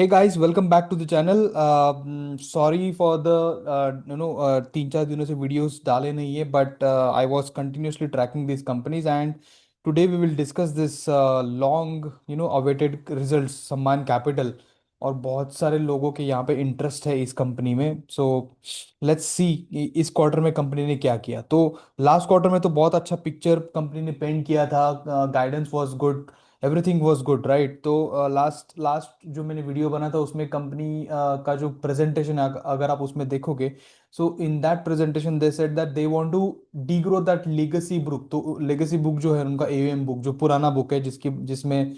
Hey guys, welcome back to the channel. Sorry for the 3-4 दिनों से videos डाले नहीं है, but I was continuously tracking these companies and today we will discuss this long awaited results सम्मान capital. और बहुत सारे लोगों के यहाँ पे इंटरेस्ट है इस कंपनी में। सो लेट्स सी इस क्वार्टर में कंपनी ने क्या किया। तो लास्ट क्वार्टर में तो बहुत अच्छा पिक्चर कंपनी ने पेंट किया था। Guidance was good, everything was good, right. तो लास्ट लास्ट जो मैंने वीडियो बना था उसमें कंपनी का जो प्रेजेंटेशन है, अगर आप उसमें देखोगे, so in that presentation they said that they want to degrow that legacy book. तो लेगेसी बुक जो है उनका एवीएम बुक, जो पुराना बुक है जिसकी जिसमें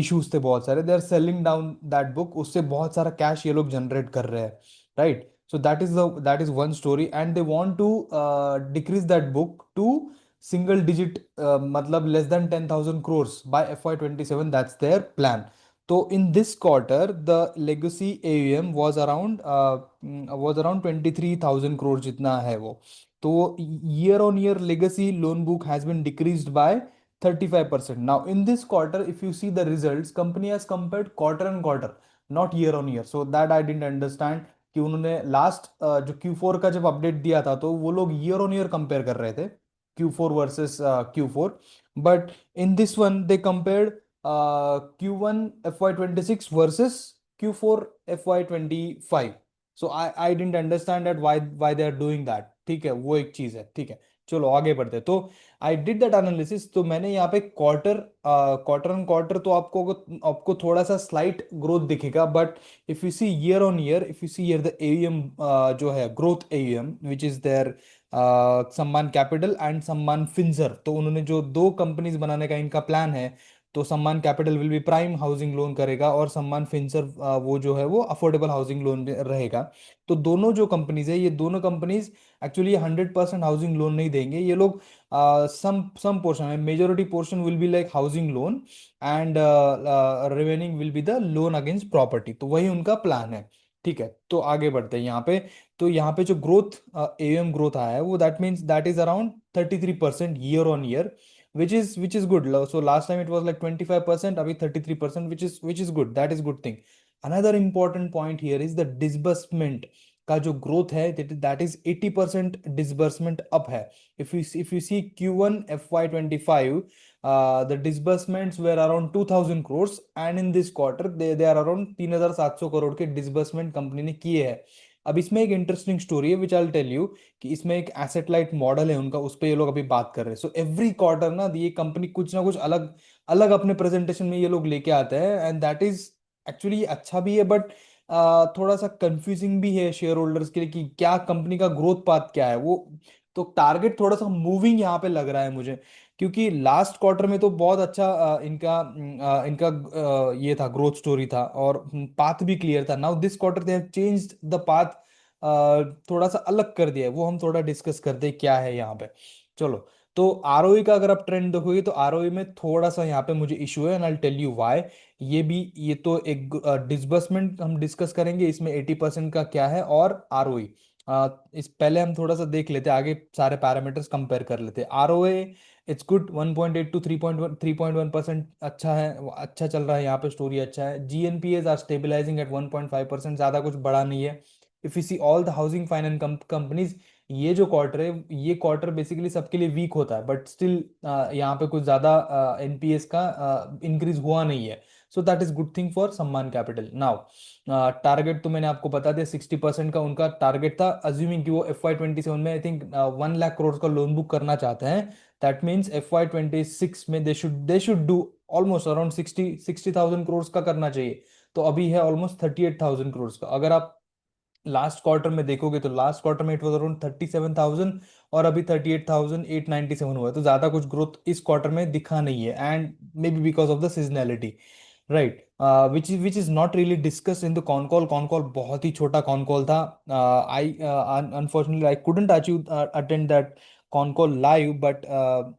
इश्यूज थे बहुत सारे, they are selling down that book. उससे बहुत सारा कैश ये लोग जनरेट कर रहे हैं, right. So that is one story and they want to decrease that book to single digit, मतलब less than 10,000 crores by FY27, that's their plan. तो in this quarter the legacy AUM was around 23,000 crores जितना है वो। तो year on year legacy loan book has been decreased by 35%. Now in this quarter if you see the results, company has compared quarter and quarter, not year on year. So that I didn't understand कि उन्होंने last जो Q4 का जब update दिया था तो वो लोग ईयर ऑन ईयर कंपेयर कर रहे थे, Q4 versus Q4. But in this one, they compared Q1 FY26 versus Q4 FY25. So I didn't understand that why they are doing that. ठीक है, वो एक चीज है, ठीक है। चलो आगे बढ़ते हैं। तो आई डिड दैट एनालिसिस। तो मैंने यहाँ पे क्वार्टर ऑन क्वार्टर तो आपको थोड़ा सा स्लाइट ग्रोथ दिखेगा, but if you see year on year, if you see year the AUM जो है growth AUM which is there Samman Capital and Samman Finserv. तो उन्होंने जो दो कंपनीज बनाने का इनका प्लान है, तो सम्मान capital will be prime housing loan करेगा और सम्मान फिंसर वो जो है वो अफोर्डेबल हाउसिंग लोन रहेगा। तो दोनों जो कंपनीज है, ये दोनों कंपनीज एक्चुअली 100% हाउसिंग लोन नहीं देंगे ये लोग। Some portion, majority portion will be like housing loan and remaining will be the loan against property. तो वही उनका प्लान है, ठीक है। तो आगे बढ़ते हैं यहाँ पे। तो यहाँ पे जो ग्रोथ एम ग्रोथ आया है वो that means that is around 33% year on year, which is good. So last time it was like 25%, अभी 33%, which is good, that is good thing. Another important point here is the disbursement का जो growth है, that is 80% disbursement up है। If you see Q1 FY25, the disbursements were around 2,000 crores and in this quarter they are around 3,700 crore के disbursement company ने किए हैं। अब इसमें एक इंटरेस्टिंग स्टोरी है विच आई टेल यू, कि इसमें एक एसेट लाइट मॉडल है उनका, उस पर ये लोग अभी बात कर रहे हैं। सो एवरी क्वार्टर ना ये कंपनी कुछ ना कुछ अलग अलग अपने प्रेजेंटेशन में ये लोग लेके आते हैं, एंड दैट इज एक्चुअली अच्छा भी है, बट थोड़ा सा कंफ्यूजिंग भी है शेयर होल्डर्स के लिए कि क्या कंपनी का ग्रोथ पाथ क्या है वो। तो टारगेट थोड़ा सा मूविंग यहाँ पे लग रहा है मुझे, क्योंकि लास्ट क्वार्टर में तो बहुत अच्छा इनका ये था, ग्रोथ स्टोरी था और पाथ भी क्लियर था। Now this quarter they have changed the path, थोड़ा सा अलग कर दिया है। वो हम थोड़ा डिस्कस करते हैं क्या है यहाँ पे। चलो। तो आरओई का अगर आप ट्रेंड देखोगे तो आरओई में थोड़ा सा यहाँ पे मुझे इशू है, and I tell you why. ये तो एक डिसबर्समेंट हम डिस्कस करेंगे, इसमें 80% का क्या है, और आरओई इस पहले हम थोड़ा सा देख लेते हैं, आगे सारे पैरामीटर्स कंपेयर कर लेते हैं। आरओए इट्स गुड, 1.8 टू 3.1% अच्छा है, अच्छा चल रहा है यहाँ पे, स्टोरी अच्छा है। जीएनपीएस आर स्टेबलाइजिंग एट 1.5%, ज़्यादा कुछ बड़ा नहीं है। If you see all the housing finance companies, ये जो क्वार्टर है, ये क्वार्टर बेसिकली सबके लिए वीक होता है, बट स्टिल यहाँ पे कुछ ज़्यादा एनपीएस का इंक्रीज हुआ नहीं है। सो that is good thing for Samman capital. Now target तो मैंने आपको बता दिया, 60% का उनका टारगेट था, अज्यूमिंग कि वो FY27 में आई थिंक 1 लाख करोड़ का लोन बुक करना चाहते हैं। दैट मीन्स FY26 में they should do almost around 60,000 crore का करना चाहिए। तो अभी है ऑलमोस्ट 38,000 करोड़ का। अगर आप लास्ट क्वार्टर में देखोगे तो लास्ट क्वार्टर में इट वाज अराउंड 37,000 और अभी 38,897 हुआ है। तो ज्यादा कुछ ग्रोथ इस क्वार्टर में दिखा नहीं है, and maybe because of the seasonality, right. Which is not really discuss in the con call. Con call बहुत ही छोटा कॉन कॉल था। I unfortunately I couldn't achieve attend that con call live, but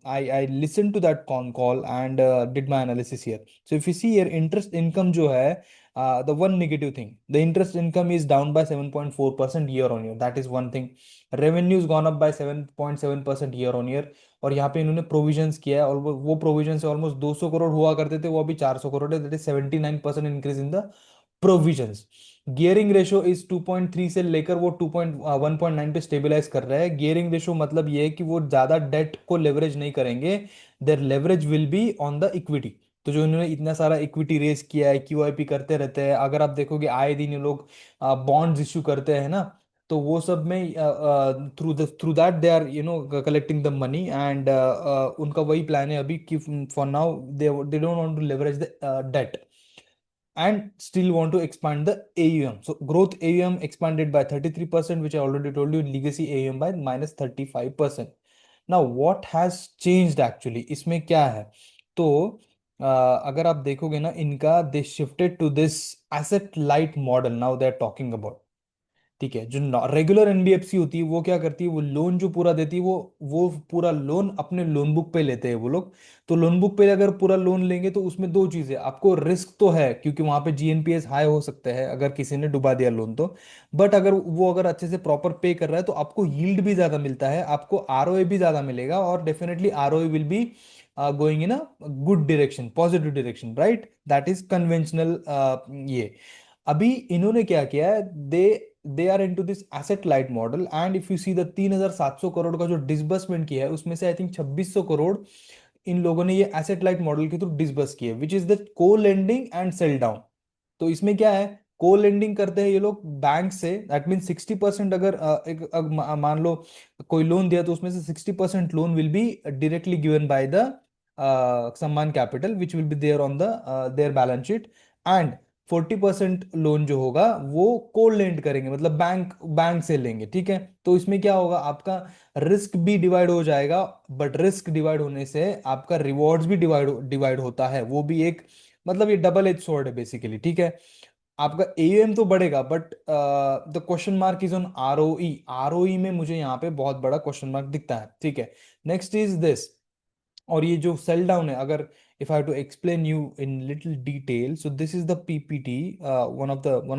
I listen to that con call and did my analysis here. So if you see here, interest income जो है, the one negative thing, the interest income is down by 7.4% year on year, that is one thing. Revenues gone up by 7.7% year on year, और यहाँ पे इन्होंने provisions किया है, और वो प्रोविजन से ऑलमोस्ट 200 करोड़ हुआ करते थे, वो अभी 400 करोड़ है, that is 79% increase in the provisions. Gearing ratio is 2.3 से लेकर वो 1.9 पे स्टेबलाइज कर रहा है। गियरिंग रेशो मतलब ये है कि वो ज्यादा डेट को लेवरेज नहीं करेंगे, their leverage will be on the equity. तो जो इन्होंने इतना सारा इक्विटी रेस किया है, क्यूआईपी करते रहते हैं, अगर आप देखोगे आए दिन ये लोग बॉन्ड्स इश्यू करते हैं ना, तो वो सब में through that they are collecting the money, and उनका वही प्लान है अभी कि for now they don't want to leverage the debt and still want to expand the AUM. So growth AUM expanded by 33%, which I already told you. Legacy AUM by minus 35%. Now what has changed actually? इसमें क्या है? तो अगर आप देखोगे ना इनका, they shifted to this asset light model now they are talking about। ठीक है, जो रेगुलर एनबीएफसी होती है वो क्या करती है, वो लोन जो पूरा देती है वो पूरा लोन अपने लोन बुक पे लेते हैं वो लोग। तो लोन बुक पे अगर पूरा लोन लेंगे तो उसमें दो चीजें, आपको रिस्क तो है क्योंकि वहां पे जीएनपीएस हाई हो सकता है अगर किसी ने डुबा दिया लोन तो, बट अगर वो अगर अच्छे से प्रॉपर पे कर रहा है तो आपको यील्ड भी ज्यादा मिलता है, आपको आरओए भी ज्यादा मिलेगा, और definitely ROA will be going in a good direction, positive direction, right, that is conventional. ये अभी इन्होंने क्या किया है, they are into this asset light model, and if you see the 3,700 crore का जो डिसबर्समेंट किया है उसमें से आई थिंक 2600 करोड़ इन लोगों ने ये एसेट लाइट मॉडल के थ्रू डिसबर्स किए, विच इज द को लेंडिंग एंड सेल डाउन। तो इसमें क्या है, को लेंडिंग करते हैं ये लोग बैंक से, दैट मीन 60%, अगर मान लो कोई लोन दिया तो उसमें से 60% loan will be directly given by the Sammaan capital, which will be there on the their balance sheet, and 40% loan जो होगा वो को लेंड करेंगे, मतलब बैंक बैंक से लेंगे। ठीक है, तो इसमें क्या होगा, आपका रिस्क भी डिवाइड हो जाएगा, बट रिस्क डिवाइड होने से आपका रिवॉर्ड्स भी डिवाइड डिवाइड होता है, वो भी एक, मतलब ये डबल एज स्वॉर्ड है बेसिकली। ठीक है, आपका एयूएम तो बढ़ेगा, but the question mark is on ROE. ROE में मुझे यहाँ पे बहुत बड़ा क्वेश्चन मार्क दिखता है। ठीक है, नेक्स्ट इज दिस, और ये जो सेल डाउन है, अगर if I to explain you in little detail, so this is the PPT, one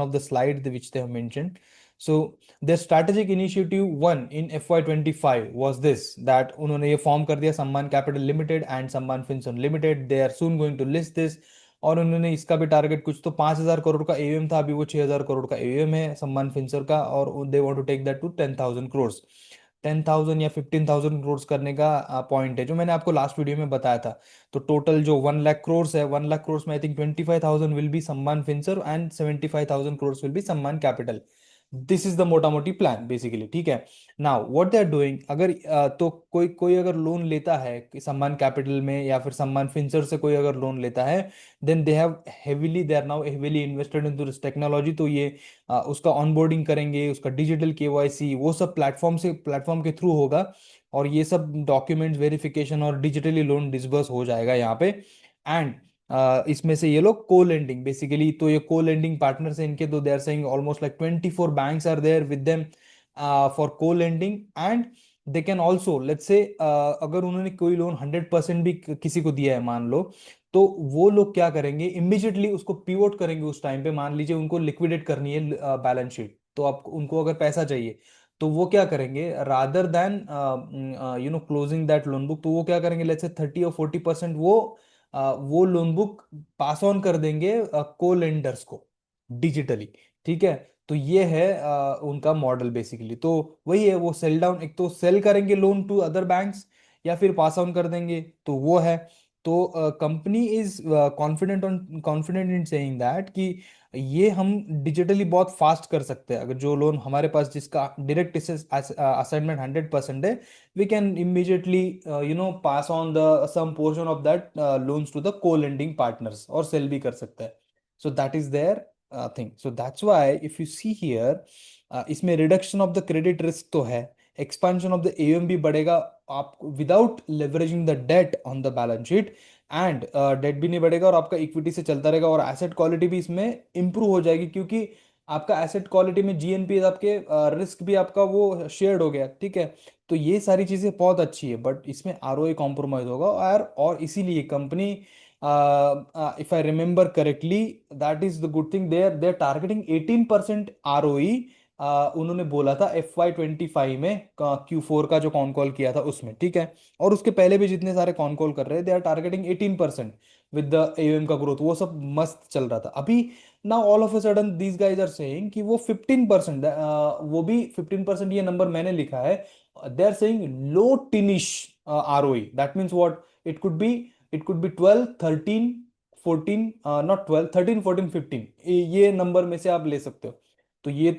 of the slide which they have mentioned. So their strategic initiative one in FY25 was this, that उन्होंने ये form कर दिया Samman Capital Limited and Samman Finserv Limited, they are soon going to list this. और उन्होंने इसका भी target कुछ तो 5,000 करोड़ का एयूएम था, अभी वो 6,000 करोड़ का एयूएम है सम्मान फिनसर्व का, और they want to take that to 10,000 crore. 10,000 या 15,000 करोड़ करने का पॉइंट है जो मैंने आपको लास्ट वीडियो में बताया था। तो टोटल जो 1 लाख करोड़ है, 1 लाख करोड़ में I think 25,000 will be Samman Finserv and 75,000 crore will be Samman Capital. This is the मोटा मोटी प्लान बेसिकली। ठीक है, now what they are doing, अगर तो कोई कोई अगर लोन लेता है कि सम्मान कैपिटल में या फिर सम्मान फिनसर्व से कोई अगर लोन लेता है, then they are now heavily invested in this technology. तो ये उसका ऑनबोर्डिंग करेंगे, उसका डिजिटल केवाईसी वो सब प्लेटफॉर्म के थ्रू होगा, और ये सब डॉक्यूमेंट्स वेरिफिकेशन और डिजिटली लोन डिसबर्स हो जाएगा यहाँ पे। एंड इसमें से ये लोग को लेंडिंग बेसिकली, तो ये को लेंडिंग पार्टनर्स हैं इनके, तो they are saying almost like 24 banks are there with them for co lending, and they can also let's say, अगर उन्होंने कोई लोन 100% भी किसी को दिया है मान लो, तो वो लोग क्या करेंगे, इमिजिएटली उसको पिवोट करेंगे उस टाइम पे, मान लीजिए उनको लिक्विडेट करनी है बैलेंस शीट, तो आप उनको अगर पैसा चाहिए तो वो क्या करेंगे, rather than closing that loan book, तो वो क्या करेंगे, लेट्स से 30 और 40% वो लोन बुक पास ऑन कर देंगे को लेंडर्स को डिजिटली। ठीक है, तो ये है उनका मॉडल बेसिकली। तो वही है, वो सेल डाउन, एक तो सेल करेंगे लोन टू अदर बैंक्स या फिर पास ऑन कर देंगे, तो वो है। तो company is confident in saying that कि ये हम डिजिटली बहुत फास्ट कर सकते हैं, अगर जो लोन हमारे पास जिसका डायरेक्ट असाइनमेंट 100% है, we can immediately pass on the some portion of that loans to the co-lending partners, और sell भी कर सकता है। So that is their thing, so that's why if you see here, इसमें reduction of the credit risk तो है, expansion of the AUM भी बढ़ेगा, आप without leveraging the debt on the balance sheet, and debt भी नहीं बढ़ेगा, और आपका इक्विटी से चलता रहेगा, और एसेट क्वालिटी भी इसमें इंप्रूव हो जाएगी, क्योंकि आपका एसेट क्वालिटी में जीएनपी आपके रिस्क भी आपका वो शेयर्ड हो गया। ठीक है, तो ये सारी चीजें बहुत अच्छी है, बट इसमें आरओए कॉम्प्रोमाइज होगा, और इसीलिए company, if I remember correctly, that is the good thing, they are targeting 18% ROE. उन्होंने बोला था FY25 में, Q4 का जो कॉन कॉल किया था उसमें। ठीक है, और उसके पहले भी जितने सारे कॉन कॉल कर रहे हैं, they are targeting 18% with the AUM का ग्रोथ, वो सब मस्त चल रहा था। अभी now all of a sudden these guys are saying कि वो 15%, वो भी 15% ये नंबर मैंने लिखा है, they are saying low teenish ROE, that means what, it could be, it could be 12, 13, 14, not 12, 13, 14, 15, ये नंबर में से आप ले सकते हो। तो ये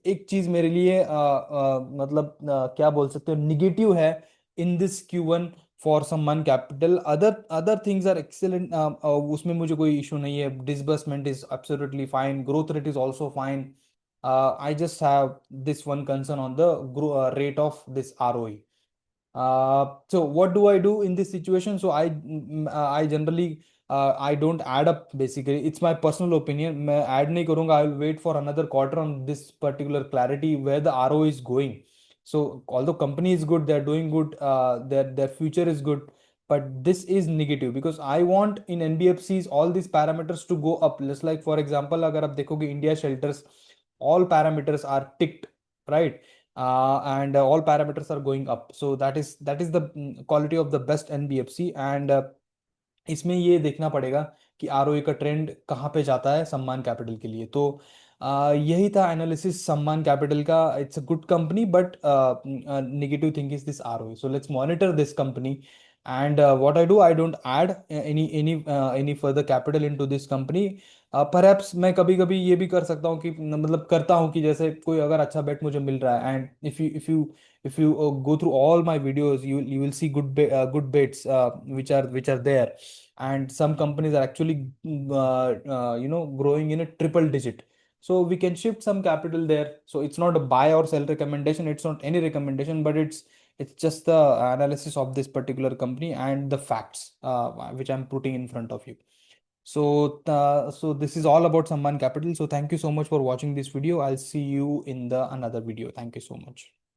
एक चीज मेरे लिए मतलब क्या बोल सकते हो, निगेटिव है in this Q1 for Samman Capital. Other other things are excellent, उसमें मुझे कोई इशू नहीं है, disbursement is absolutely fine, growth rate is also fine. I just have this one concern on the rate of this ROE. So what do I do in this situation? So I generally I don't add up basically. It's my personal opinion. मैं add नहीं करूँगा. I will wait for another quarter on this particular clarity where the RO is going. So although company is good, they're doing good, their future is good, but this is negative because I want in NBFCs all these parameters to go up. Just like for example, अगर आप देखोगे India shelters, all parameters are ticked, right? And all parameters are going up, so that is the quality of the best NBFC, and इसमें ये देखना पड़ेगा कि ROE का trend कहाँ पे जाता है सम्मान कैपिटल के लिए। तो यही था एनालिसिस सम्मान कैपिटल का। It's a good company, but negative thing is this ROE, so let's monitor this company, and what I do, I don't add any further capital into this company. Perhaps मैं कभी कभी ये भी कर सकता हूँ कि मतलब करता हूँ कि जैसे कोई अगर अच्छा बेट मुझे मिल रहा है, and if you go through all my videos, you will see good bets which are there, and some companies are actually growing in a triple digit, so we can shift some capital there. So it's not a buy or sell recommendation, it's not any recommendation, but it's just the analysis of this particular company and the facts which I'm putting in front of you. So this is all about Samman Capital. So thank you so much for watching this video. I'll see you in the another video. Thank you so much.